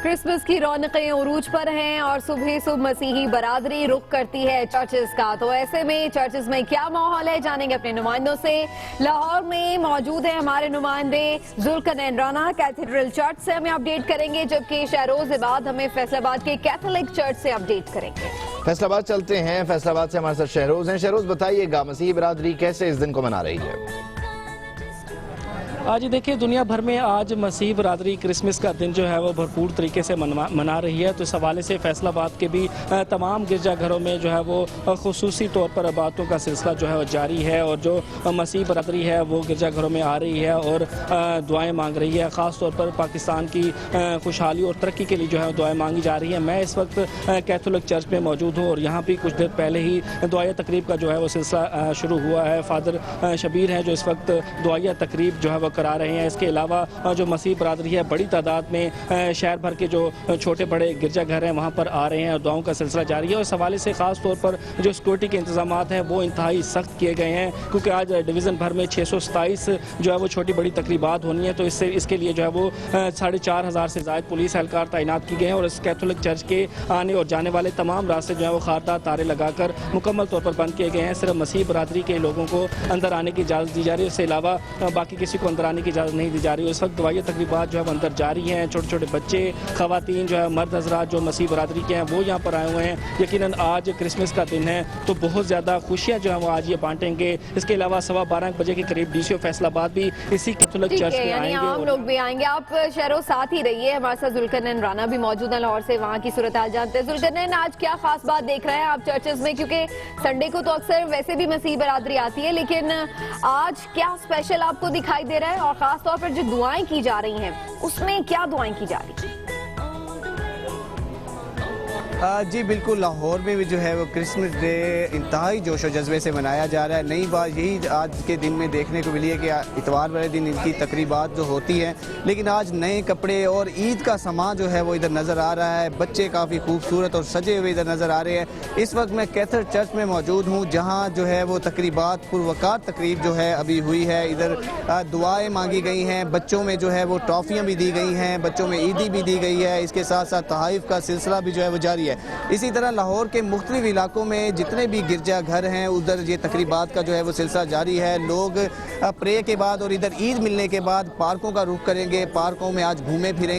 Christmas की रौनकें उरूज पर हैं और सुबह सुबह मसीही बरादरी रुख करती है चर्चेस का। तो ऐसे में चर्चेस में क्या माहौल है, जानेंगे अपने नुमाइंदों से। लाहौर में मौजूद है हमारे नुमाइंदे जुल्करनैन राना, कैथेड्रल चर्च से हमें अपडेट करेंगे, जबकि शहरोज इबाद हमें फैसलाबाद के कैथोलिक चर्च से अपडेट करेंगे। फैसलाबाद चलते हैं, फैसलाबाद से हमारे साथ शहरोज हैं। शहरोज, बताइएगा मसीही बरादरी कैसे इस दिन को मना रही है? आज देखिए, दुनिया भर में आज मसीह बरादरी क्रिसमस का दिन जो है वो भरपूर तरीके से मना रही है। तो इस हवाले से फैसलाबाद के भी तमाम गिरजाघरों में जो है वो खुसूसी तौर पर इबादतों का सिलसिला जो है वो जारी है और जो मसीह बरादरी है वो गिरजाघरों में आ रही है और दुआएं मांग रही है। ख़ास तौर पर पाकिस्तान की खुशहाली और तरक्की के लिए जो है दुआएं मांगी जा रही है। मैं इस वक्त कैथोलिक चर्च में मौजूद हूँ और यहाँ भी कुछ देर पहले ही दुआया तकरीब का जो है वो सिलसिला शुरू हुआ है। फादर शबीर हैं जो इस वक्त दुआया तकरीब जो है वो करा रहे हैं। इसके अलावा जो मसीह बरादरी है बड़ी तादाद में शहर भर के जो छोटे बड़े गिरजाघर हैं वहाँ पर आ रहे हैं और दुआओं का सिलसिला जारी है। और इस हवाले से ख़ास तौर पर जो सिक्योरिटी के इंतजाम हैं वो इंतहाई सख्त किए गए हैं, क्योंकि आज डिवीज़न भर में 627 जो है वो छोटी बड़ी तकरीबात होनी है। तो इसके लिए जो है वो 4,500 से ज़ायद पुलिस एहलकार तैनात की गए हैं और इस कैथोलिक चर्च के आने और जाने वाले तमाम रास्ते जो है वो खारदार तारे लगाकर मुकम्मल तौर पर बंद किए गए हैं। सिर्फ मसीह बरादरी के लोगों को अंदर आने की इजाज़त दी जा रही है, इसके अलावा बाकी किसी को अंदर आने की इजाज़त नहीं दी जा रही है। इस वक्त दुआया तकरीबात जो है अंदर जारी हैं। छोटे छोटे बच्चे, खवातीन जो है, मर्द हजरात जो मसीह बरादरी के हैं वो यहाँ पर आए हुए हैं। यकीनन आज क्रिसमस का दिन है तो बहुत ज़्यादा खुशियाँ जो है वो आज ये बांटेंगे। इसके अलावा 12:15 बजे के करीब डीसीओ फैसलाबाद भी इसी कैथोलिक चर्च में आएंगे। हम लोग भी आएंगे। आप शहरों साथ ही रहिए, हमारे साथ जुल्करनैन राना भी मौजूद है लाहौर से, वहाँ की सूरत हाल जानते हैं। जुल्करनैन, आज क्या खास बात देख रहे हैं आप चर्चेस में, क्योंकि संडे को तो अक्सर वैसे भी मसीह बरादरी आती है, लेकिन आज क्या स्पेशल आपको दिखाई दे रहा है और खास तौर पर जो दुआएं की जा रही हैं उसमें क्या दुआएं की जा रही हैं? जी बिल्कुल, लाहौर में भी जो है वो क्रिसमस डे इंतहाई जोश और जज्बे से मनाया जा रहा है। नई बात यही आज के दिन में देखने को मिली है कि इतवार वाले दिन इनकी तकरीबात जो होती हैं, लेकिन आज नए कपड़े और ईद का सामान जो है वो इधर नज़र आ रहा है। बच्चे काफ़ी खूबसूरत और सजे हुए इधर नज़र आ रहे हैं। इस वक्त मैं कैथर चर्च में मौजूद हूँ, जहाँ जो है वो तकरीबात पुरवकार तकरीब जो है अभी हुई है। इधर दुआएँ मांगी गई हैं, बच्चों में जो है वो टॉफ़ियाँ भी दी गई हैं, बच्चों में ईदी भी दी गई है। इसके साथ साथ तहाइफ का सिलसिला भी जो है वो जारी है। इसी तरह लाहौर के मुख्तलिफ इलाकों में जितने भी गिरजाघर हैं उधर ये तकरीबात का जो है वो सिलसिला जारी है। लोग प्रे के बाद और इधर ईद मिलने के बाद पार्कों का रुख करेंगे, पार्कों में आज घूमे फिरेंगे।